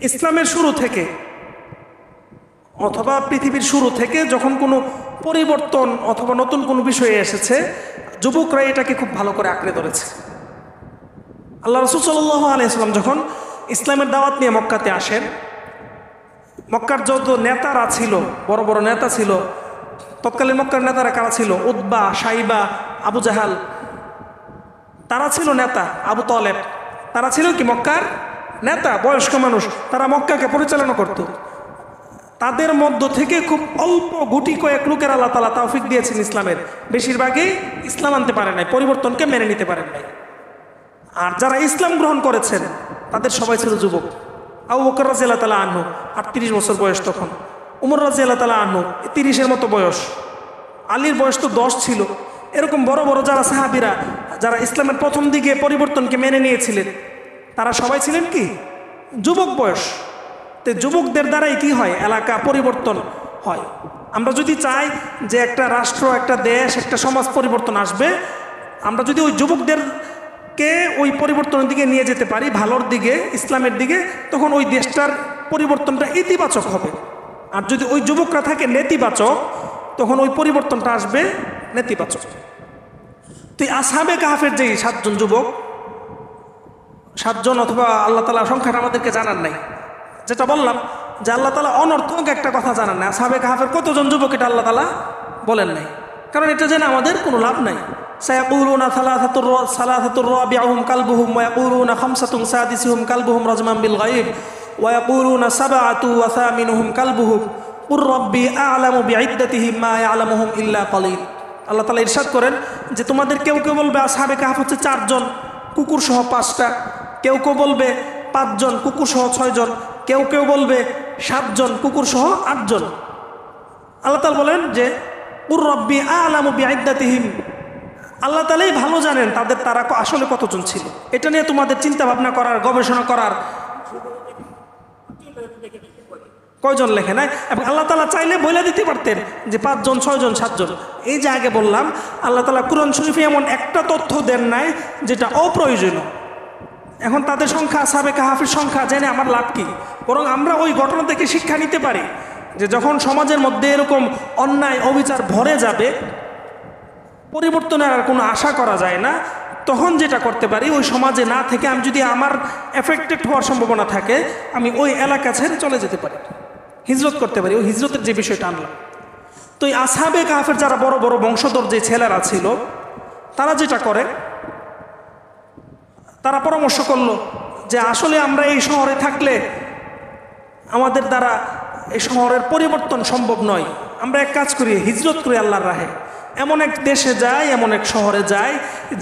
ইসলামের শুরু থেকে অথবা পৃথিবীর শুরু থেকে যখন কোনো পরিবর্তন অথবা নতুন কোনো বিষয়ে এসেছে, যুবকরা এটাকে খুব ভালো করে আঁকড়ে ধরেছে। আল্লাহ রাসূল সাল্লাল্লাহু আলাইহি ওয়াসাল্লাম যখন ইসলামের দাওয়াত নিয়ে মক্কাতে আসেন, মক্কার যত নেতারা ছিল, বড় বড় নেতা ছিল, তৎকালীন মক্কার নেতারা কারা ছিল? উতবা, সাইবা, আবু জাহাল, তারা ছিল নেতা। আবু তালেব, তারা ছিল কি মক্কার নেতা, বয়স্ক মানুষ, তারা মক্কাকে পরিচালনা করত। তাদের মধ্য থেকে খুব অল্প গুটি কয়েক লোকের আল্লাহ তাআলা তৌফিক দিয়েছেন ইসলামের, বেশিরভাগই ইসলাম আনতে পারে নাই, পরিবর্তনকে মেনে নিতে পারেন নাই। আর যারা ইসলাম গ্রহণ করেছেন তাদের সবাই ছিল যুবক। আবু বকর রাদিয়াল্লাহু তাআলা আনহু 38 বছর বয়স তখন, উমর রাদিয়াল্লাহু তাআলা আনহু 30-এর মতো বয়স, আলীর বয়স তো 10 ছিল। এরকম বড় বড় যারা সাহাবীরা, যারা ইসলামের প্রথম দিকে পরিবর্তনকে মেনে নিয়েছিলেন, তারা সবাই ছিলেন কি যুবক বয়স। তো যুবকদের দ্বারাই কি হয়? এলাকা পরিবর্তন হয়। আমরা যদি চাই যে একটা রাষ্ট্র, একটা দেশ, একটা সমাজ পরিবর্তন আসবে, আমরা যদি ওই যুবকদেরকে ওই পরিবর্তনের দিকে নিয়ে যেতে পারি, ভালোর দিকে, ইসলামের দিকে, তখন ওই দেশটার পরিবর্তনটা ইতিবাচক হবে। আর যদি ওই যুবকরা থাকে নেতিবাচক, তখন ওই পরিবর্তনটা আসবে নেতিবাচক। তো আসহাবে কাহফের যেই 7 জন যুবক, 7 জন অথবা আল্লাহ তাআলা সংখ্যাটা আমাদেরকে জানান নাই, যেটা বললাম যে আল্লাহ তাআলা অনর্থক একটা কথা জানান নাই। আসহাবে কাহফের কতজন যুবক এটা আল্লাহ তাআলা বলেন নাই, কারণ এটা জেনে আমাদের কোনো লাভ নাই। সায়াকুলুনা সালাসাতুর রাবিউহুম কালবুহুম ওয়া ইয়াকুলুনা খামসাতুন সাদিসুহুম কালবুহুম রাজমান বিল গায়ব ওয়া ইয়াকুলুনা সাবআতু ওয়া থামিনুহুম কালবুহুম কুর রাব্বি আ'লামু বি'iদ্দাতিহিম মা ইয়া'লামুহুম ইল্লা কালিল। আল্লাহ তাআলা ইরশাদ করেন যে তোমাদের কেউ কেউ বলবে আসহাবে কাহফ হচ্ছে 4 জন, কুকুর সহ 5টা, কেউ কেউ বলবে 5 জন, কুকুর সহ 6 জন, কেউ কেউ বলবে 7 জন, কুকুর সহ 8 জন। আল্লাহ তাআলা বলেন যে কুর রাব্বি আ'লামু বি'iদ্দাতিহিম, আল্লাহ তাআলাই ভালো জানেন তারা আসলে কতজন ছিল। এটা নিয়ে তোমাদের চিন্তা ভাবনা করার, গবেষণা করার কয়জন লেখে নাই? এবং আল্লাহ তাআলা চাইলে বলে দিতে পারতেন যে 5 জন, 6 জন, 7 জন। এই যে আগে বললাম, আল্লাহ তাআলা কুরআন শরীফে এমন একটা তথ্য দেন নাই যেটা অপ্রয়োজনীয়। এখন তাদের সংখ্যা, আসহাবে কাহফের সংখ্যা জেনে আমার লাভ কি? বরং আমরা ওই ঘটনা থেকে শিক্ষা নিতে পারি যে যখন সমাজের মধ্যে এরকম অন্যায় অবিচার ভরে যাবে, পরিবর্তনের আর কোনো আশা করা যায় না, তখন যেটা করতে পারি, ওই সমাজে না থেকে আমি যদি আমার এফেক্টেড হওয়ার সম্ভাবনা থাকে, আমি ওই এলাকা ছেড়ে চলে যেতে পারি, হিজরত করতে পারি। ওই হিজরতের যে বিষয়টা আনলাম, তো এই আসহাবে কাহফের যারা বড় বড় বংশধর যে ছেলেরা ছিল, তারা যেটা করে, তারা পরামর্শ করলো যে আসলে আমরা এই শহরে থাকলে আমাদের দ্বারা এই শহরের পরিবর্তন সম্ভব নয়। আমরা এক কাজ করি, হিজরত করি আল্লাহর রাহে, এমন এক দেশে যাই, এমন এক শহরে যাই,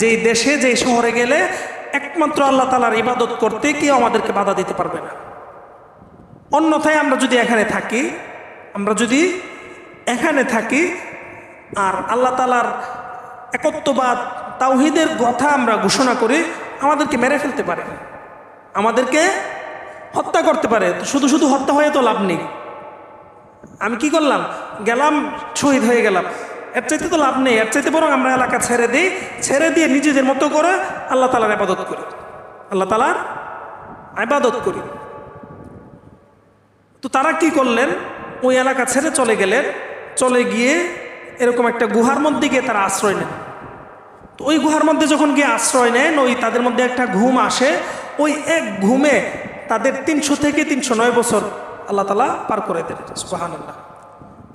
যেই দেশে, যেই শহরে গেলে একমাত্র আল্লাহ তাআলার ইবাদত করতে কেউ আমাদেরকে বাধা দিতে পারবে না। অন্যথায় আমরা যদি এখানে থাকি আর আল্লাহ তাআলার একত্ববাদ, তাওহীদের কথা আমরা ঘোষণা করি, আমাদেরকে মেরে ফেলতে পারে, আমাদেরকে হত্যা করতে পারে। শুধু শুধু হত্যা হয়ে তো লাভ নেই। আমি কি করলাম, গেলাম, শহীদ হয়ে গেলাম, এর চাইতে তো লাভ নেই। এর চাইতে বরং আমরা এলাকা ছেড়ে দিয়ে নিজেদের মতো করে আল্লাহ তাআলার ইবাদত করি, আল্লাহ তাআলার ইবাদত করি। তো তারা কি করলেন, ওই এলাকা ছেড়ে চলে গেলেন। চলে গিয়ে এরকম একটা গুহার মধ্যে গিয়ে তারা আশ্রয় নেন। তো ওই গুহার মধ্যে যখন গিয়ে আশ্রয় নেন, ওই তাদের মধ্যে একটা ঘুম আসে। ওই এক ঘুমে তাদের 300 থেকে 309 বছর আল্লাহ তাআলা পার করে দেন। সুবহানাল্লাহ।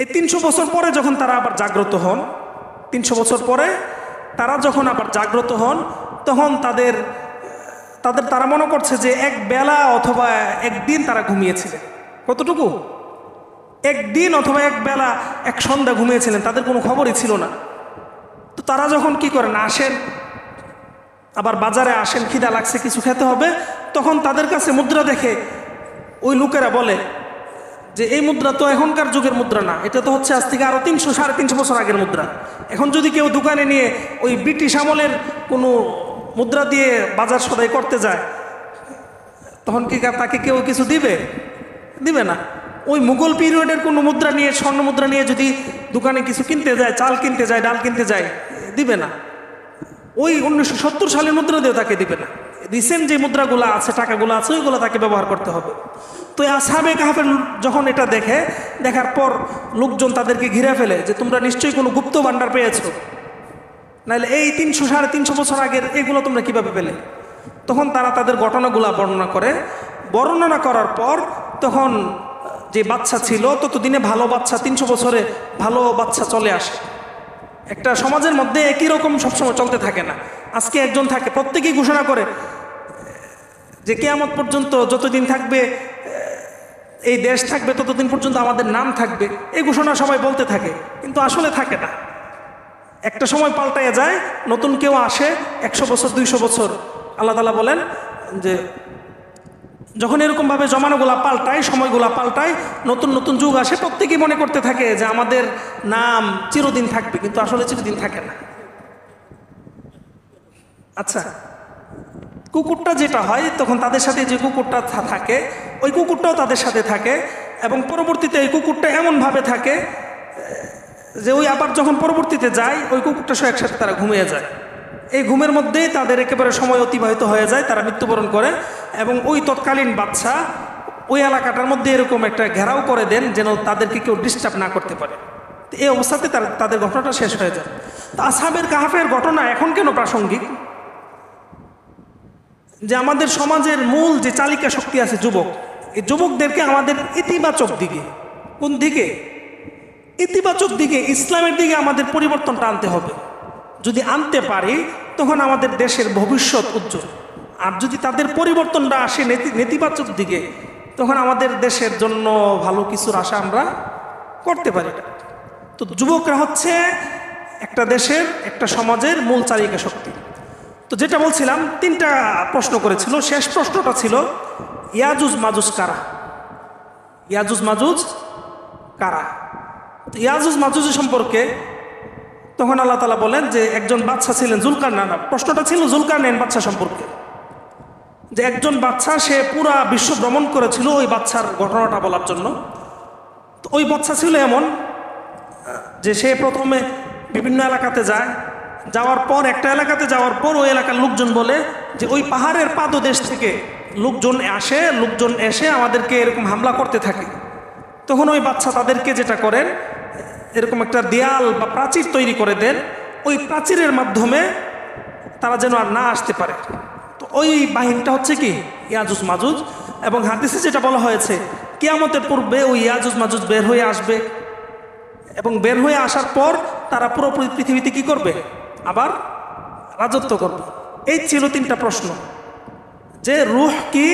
এই 300 বছর পরে যখন তারা আবার জাগ্রত হন, 300 বছর পরে তারা যখন আবার জাগ্রত হন, তখন তারা মনে করছে যে এক বেলা অথবা একদিন তারা ঘুমিয়েছিলেন। কতটুকু? একদিন অথবা এক বেলা, এক সন্ধ্যা ঘুমিয়েছিলেন, তাদের কোনো খবরই ছিল না। তো তারা যখন কি করেন, আসেন, আবার বাজারে আসেন, খিদা লাগছে, কিছু খেতে হবে, তখন তাদের কাছে মুদ্রা দেখে ওই লোকেরা বলে যে এই মুদ্রা তো এখনকার যুগের মুদ্রা না, এটা তো হচ্ছে আজ থেকে আরো 300-350 বছর আগের মুদ্রা। এখন যদি কেউ দোকানে নিয়ে ওই ব্রিটিশ আমলের কোনো মুদ্রা দিয়ে বাজার সদাই করতে যায়, তখন কি তাকে কেউ কিছু দিবে না। ওই মুঘল পিরিয়ডের কোনো মুদ্রা নিয়ে, স্বর্ণ মুদ্রা নিয়ে যদি দোকানে কিছু কিনতে যায়, চাল কিনতে যায়, ডাল কিনতে যায়, দিবে না। ওই 1970 সালের মুদ্রা দিয়েও তাকে রিসেন্ট যে মুদ্রাগুলো আছে, টাকাগুলো আছে, ওইগুলো তাকে ব্যবহার করতে হবে। তো আসহাবে কাহাফের যখন এটা দেখার পর লোকজন তাদেরকে ঘিরে ফেলে যে তোমরা নিশ্চয়ই কোনো গুপ্ত ভাণ্ডার পেয়েছো, নাহলে এই 300-350 বছর আগের এগুলো তোমরা কিভাবে পেলে। তখন তারা তাদের ঘটনাগুলা বর্ণনা করার পর তখন যে বাচ্চা ছিল ততদিনে ভালো বাচ্চা, 300 বছরে ভালো বাচ্চা চলে আসে। একটা সমাজের মধ্যে একই রকম সবসময় চলতে থাকে না। আজকে একজন থাকে, প্রত্যেকেই ঘোষণা করে যে কিয়ামত পর্যন্ত যতদিন থাকবে এই দেশ থাকবে ততদিন পর্যন্ত আমাদের নাম থাকবে, এই ঘোষণা সবাই বলতে থাকে, কিন্তু আসলে থাকে না। একটা সময় পাল্টাইয়া যায়, নতুন কেউ আসে, 100 বছর 200 বছর। আল্লাহ তাআলা বলেন যে যখন এরকমভাবে জমানাগুলা পাল্টায়, সময়গুলা পাল্টায়, নতুন নতুন যুগ আসে, প্রত্যেকেই মনে করতে থাকে যে আমাদের নাম চিরদিন থাকবে, কিন্তু আসলে চিরদিন থাকে না। আচ্ছা, কুকুরটা যেটা হয় তখন তাদের সাথে যে কুকুরটা থাকে ওই কুকুরটাও তাদের সাথে থাকে, এবং পরবর্তীতে এই কুকুরটা এমনভাবে থাকে যে ওই আবার যখন পরবর্তীতে যায় ওই কুকুরটা সহ একসাথে তারা ঘুমিয়ে যায়। এই ঘুমের মধ্যেই তাদের একেবারে সময় অতিবাহিত হয়ে যায়, তারা মৃত্যুবরণ করে। এবং ওই তৎকালীন বাদশা ওই এলাকাটার মধ্যে এরকম একটা ঘেরাও করে দেন যেন তাদেরকে কেউ ডিস্টার্ব না করতে পারে। এই অবস্থাতে তাদের ঘটনাটা শেষ হয়ে যায়। তো আসহাবের কাহাফের ঘটনা এখন কেন প্রাসঙ্গিক? যে আমাদের সমাজের মূল যে চালিকা শক্তি আছে যুবক, এই যুবকদেরকে আমাদের ইতিবাচক দিকে, কোন দিকে? ইতিবাচক দিকে, ইসলামের দিকে আমাদের পরিবর্তনটা আনতে হবে। যদি আনতে পারি তখন আমাদের দেশের ভবিষ্যৎ উজ্জ্বল। আর যদি তাদের পরিবর্তনটা আসে নেতিবাচক দিকে, তখন আমাদের দেশের জন্য ভালো কিছুর আশা আমরা করতে পারি না। তো যুবকরা হচ্ছে একটা দেশের, একটা সমাজের মূল চালিকা শক্তি। তো যেটা বলছিলাম, 3টা প্রশ্ন করেছিল। শেষ প্রশ্নটা ছিল ইয়াজুজ মাজুজ কারা? ইয়াজুজ মাজুজ কারা? তো ইয়াজুজ মাজুজ সম্পর্কে তখন আল্লাহ তাআলা বলেন যে একজন বাদশা ছিলেন জুলকারনাইন। প্রশ্নটা ছিল জুলকারনাইন বাদশা সম্পর্কে, যে একজন বাদশা সে পুরা বিশ্ব ভ্রমণ করেছিল ওই বাদশার ঘটনাটা বলার জন্য। তো ওই বাদশা ছিল এমন যে সে প্রথমে বিভিন্ন এলাকাতে যায়, যাওয়ার পর একটা এলাকাতে যাওয়ার পর ওই এলাকার লোকজন বলে যে ওই পাহাড়ের পাদদেশ থেকে লোকজন এসে আমাদেরকে এরকম হামলা করতে থাকে। তখন ওই বাদশা তাদেরকে যেটা করেন, এরকম একটা দেয়াল বা প্রাচীর তৈরি করে দেন, ওই প্রাচীরের মাধ্যমে তারা যেন আর না আসতে পারে। তো ওই বাহিনীটা হচ্ছে কি ইয়াজুজ মাজুজ। এবং হাদিসে যেটা বলা হয়েছে, কিয়ামতের পূর্বে ওই ইয়াজুজ মাজুজ বের হয়ে আসবে, এবং বের হয়ে আসার পর তারা পুরোপুরি পৃথিবীতে কি করবে? আবার রাজত্ব করবে। এই ছিল 3টা প্রশ্ন, যে রূহ কি,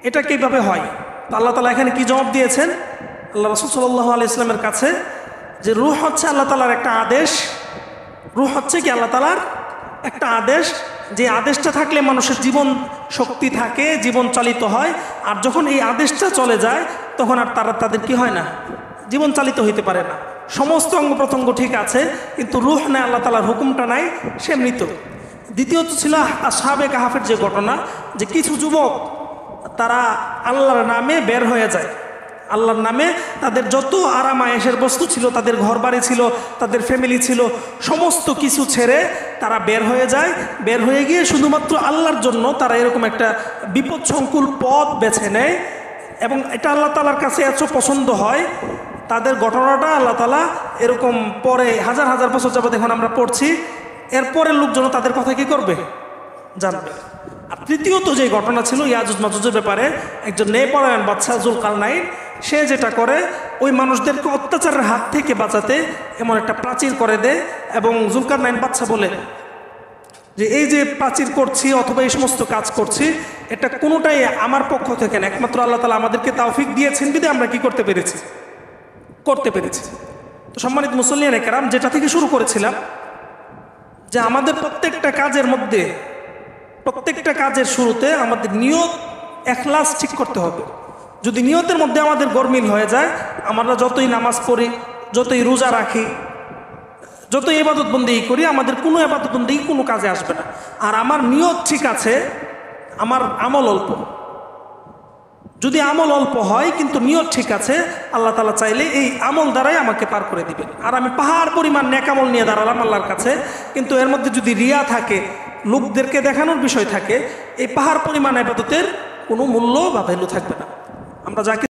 এটা কিভাবে হয়। তো আল্লাহ তাআলা এখানে কি জবাব দিয়েছেন আল্লাহ রাসূল সাল্লাল্লাহু আলাইহি ওয়াসাল্লামের কাছে, যে রূহ হচ্ছে আল্লাহ তাআলার একটা আদেশ। রূহ হচ্ছে কি আল্লাহ তাআলার একটা আদেশ, যে আদেশটা থাকলে মানুষের জীবন শক্তি থাকে, জীবন চালিত হয়। আর যখন এই আদেশটা চলে যায় তখন আর তাদের কি হয় না, জীবন চালিত হইতে পারে না। সমস্ত অঙ্গ প্রত্যঙ্গ ঠিক আছে, কিন্তু রূহ নাই, আল্লাহ তাআলার হুকুমটা নাই, সে মৃত। দ্বিতীয়ত ছিল আসহাবে কাহাফের যে ঘটনা, যে কিছু যুবক তারা আল্লাহর নামে বের হয়ে যায়। আল্লাহর নামে তাদের যত আরাম আয়েশের বস্তু ছিল, তাদের ঘর বাড়ি ছিল, তাদের ফ্যামিলি ছিল, সমস্ত কিছু ছেড়ে তারা বের হয়ে যায়। বের হয়ে গিয়ে শুধুমাত্র আল্লাহর জন্য তারা এরকম একটা বিপদসংকুল পথ বেছে নেয়, এবং এটা আল্লাহ তাআলার কাছে এত পছন্দ হয়। তাদের ঘটনাটা আল্লাহ তাআলা এরকম পরে হাজার হাজার বছর যাবত এখন আমরা পড়ছি, এরপরের লোকজন তাদের কথা কি করবে? জানবে। আর তৃতীয়ত যে ঘটনা ছিল ইয়াজুজ মাজুজের ব্যাপারে, একজন নেপরায়ণ বাদশা জুলকারনাইন, সে যেটা করে ওই মানুষদেরকে অত্যাচারের হাত থেকে বাঁচাতে এমন একটা প্রাচীর করে দেয়। এবং জুলকারনাইন বাদশা বলে যে এই যে প্রাচীর করছি অথবা এই সমস্ত কাজ করছি, এটা কোনোটাই আমার পক্ষ থেকে না, একমাত্র আল্লাহ তাআলা আমাদেরকে তাওফিক দিয়েছেন বিধায় আমরা কি করতে পেরেছি। তো সম্মানিত মুসল্লিয়ানে কেরাম, যেটা থেকে শুরু করেছিলাম, যে আমাদের প্রত্যেকটা কাজের শুরুতে আমাদের নিয়ত, ইখলাস ঠিক করতে হবে। যদি নিয়তের মধ্যে আমাদের গরমিল হয়ে যায়, আমরা যতই নামাজ পড়ি, যতই রোজা রাখি, যতই ইবাদত বন্দেগী করি, আমাদের কোনো ইবাদত বন্দেগী কোনো কাজে আসবে না। আর আমার নিয়ত ঠিক আছে, আমার আমল অল্প। যদি আমল অল্প হয় কিন্তু নিয়ত ঠিক আছে, আল্লাহ তাআলা চাইলে এই আমল দ্বারাই আমাকে পার করে দিবেন। আর আমি পাহাড় পরিমাণ নেক আমল নিয়ে দাঁড়ালাম আল্লাহর কাছে, কিন্তু এর মধ্যে যদি রিয়া থাকে, লোকদেরকে দেখানোর বিষয় থাকে, এই পাহাড় পরিমাণ ইবাদতের কোনো মূল্য বা ভ্যালু থাকবে না। আমরা যাকে